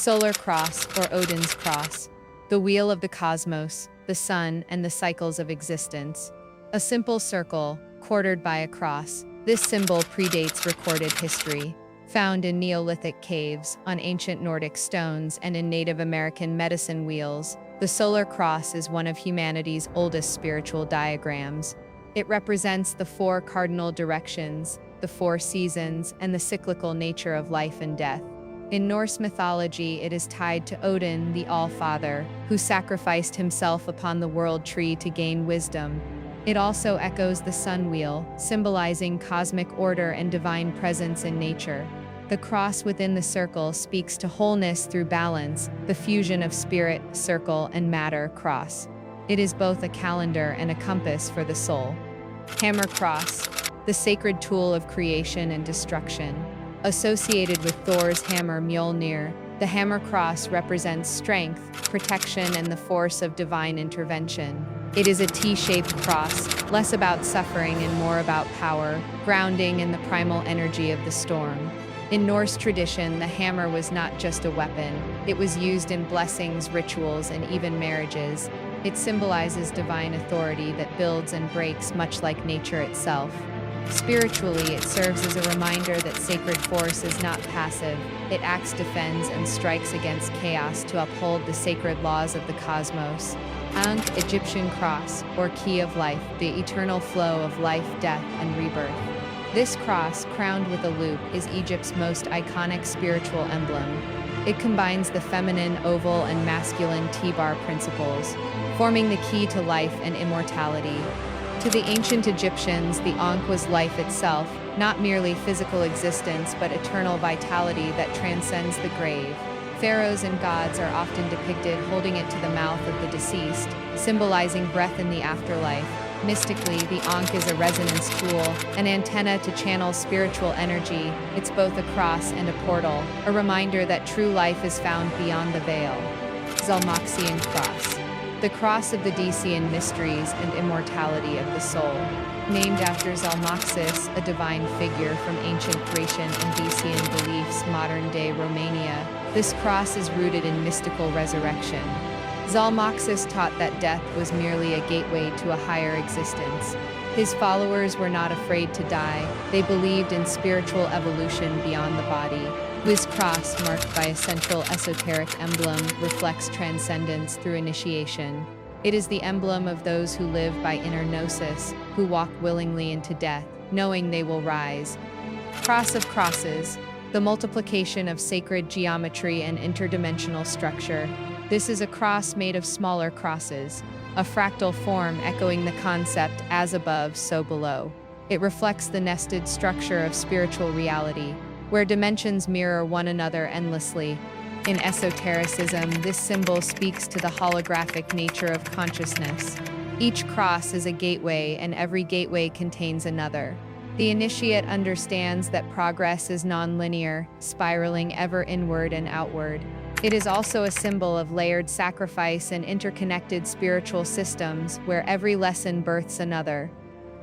Solar Cross, or Odin's Cross, the wheel of the cosmos, the sun, and the cycles of existence. A simple circle, quartered by a cross, this symbol predates recorded history. Found in Neolithic caves, on ancient Nordic stones, and in Native American medicine wheels, the Solar Cross is one of humanity's oldest spiritual diagrams. It represents the four cardinal directions, the four seasons, and the cyclical nature of life and death. In Norse mythology, it is tied to Odin, the All-Father, who sacrificed himself upon the world tree to gain wisdom. It also echoes the sun wheel, symbolizing cosmic order and divine presence in nature. The cross within the circle speaks to wholeness through balance, the fusion of spirit, circle, and matter cross. It is both a calendar and a compass for the soul. Hammer cross, the sacred tool of creation and destruction. Associated with Thor's hammer Mjolnir, the hammer cross represents strength, protection, and the force of divine intervention. It is a T-shaped cross, less about suffering and more about power, grounding in the primal energy of the storm. In Norse tradition, the hammer was not just a weapon. It was used in blessings, rituals, and even marriages. It symbolizes divine authority that builds and breaks, much like nature itself. Spiritually, it serves as a reminder that sacred force is not passive. It acts, defends, and strikes against chaos to uphold the sacred laws of the cosmos. Ankh, Egyptian cross, or key of life, the eternal flow of life, death, and rebirth. This cross, crowned with a loop, is Egypt's most iconic spiritual emblem. It combines the feminine, oval, and masculine T-bar principles, forming the key to life and immortality. To the ancient Egyptians, the Ankh was life itself, not merely physical existence but eternal vitality that transcends the grave. Pharaohs and gods are often depicted holding it to the mouth of the deceased, symbolizing breath in the afterlife. Mystically, the Ankh is a resonance tool, an antenna to channel spiritual energy. It's both a cross and a portal, a reminder that true life is found beyond the veil. Zalmoxian Cross, the cross of the Decian mysteries and immortality of the soul. Named after Zalmoxis, a divine figure from ancient Thracian and Decian beliefs, modern-day Romania, this cross is rooted in mystical resurrection. Zalmoxis taught that death was merely a gateway to a higher existence. His followers were not afraid to die. They believed in spiritual evolution beyond the body. This cross, marked by a central esoteric emblem, reflects transcendence through initiation. It is the emblem of those who live by inner gnosis, who walk willingly into death, knowing they will rise. Cross of Crosses, the multiplication of sacred geometry and interdimensional structure. This is a cross made of smaller crosses, a fractal form echoing the concept as above, so below. It reflects the nested structure of spiritual reality, where dimensions mirror one another endlessly. In esotericism, this symbol speaks to the holographic nature of consciousness. Each cross is a gateway, and every gateway contains another. The initiate understands that progress is non-linear, spiraling ever inward and outward. It is also a symbol of layered sacrifice and interconnected spiritual systems, where every lesson births another.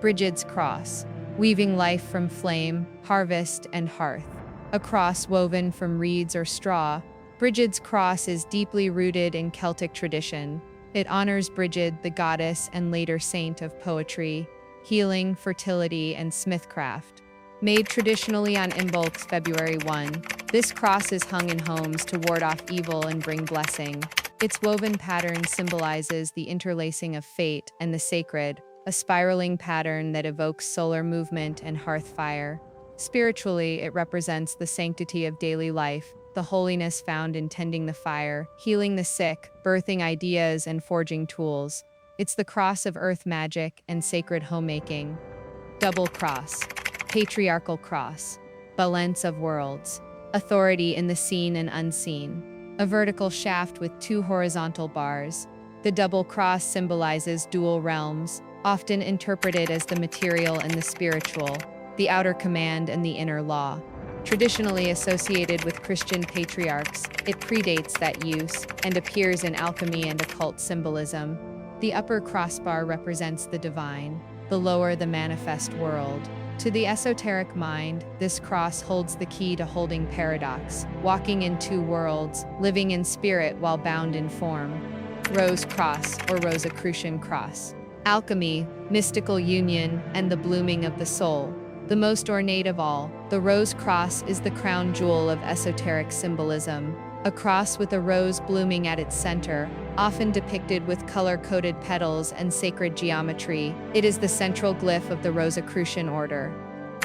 Brigid's Cross, weaving life from flame, harvest, and hearth. A cross woven from reeds or straw, Brigid's cross is deeply rooted in Celtic tradition. It honors Brigid, the goddess and later saint of poetry, healing, fertility, and smithcraft. Made traditionally on Imbolc, February 1, this cross is hung in homes to ward off evil and bring blessing. Its woven pattern symbolizes the interlacing of fate and the sacred, a spiraling pattern that evokes solar movement and hearth fire. Spiritually, it represents the sanctity of daily life, the holiness found in tending the fire, healing the sick, birthing ideas, and forging tools. It's the cross of earth magic and sacred homemaking. Double Cross, Patriarchal Cross, balance of worlds, authority in the seen and unseen. A vertical shaft with two horizontal bars. The double cross symbolizes dual realms, often interpreted as the material and the spiritual, the outer command and the inner law. Traditionally associated with Christian patriarchs, it predates that use and appears in alchemy and occult symbolism. The upper crossbar represents the divine, the lower the manifest world. To the esoteric mind, this cross holds the key to holding paradox, walking in two worlds, living in spirit while bound in form. Rose Cross or Rosicrucian Cross. Alchemy, mystical union, and the blooming of the soul. The most ornate of all, the Rose Cross is the crown jewel of esoteric symbolism. A cross with a rose blooming at its center, often depicted with color-coded petals and sacred geometry, it is the central glyph of the Rosicrucian order.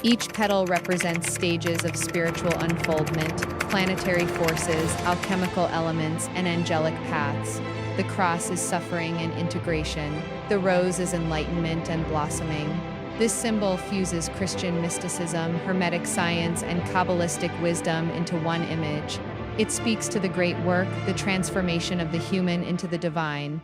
Each petal represents stages of spiritual unfoldment, planetary forces, alchemical elements, and angelic paths. The cross is suffering and integration. The rose is enlightenment and blossoming. This symbol fuses Christian mysticism, Hermetic science, and Kabbalistic wisdom into one image. It speaks to the great work, the transformation of the human into the divine.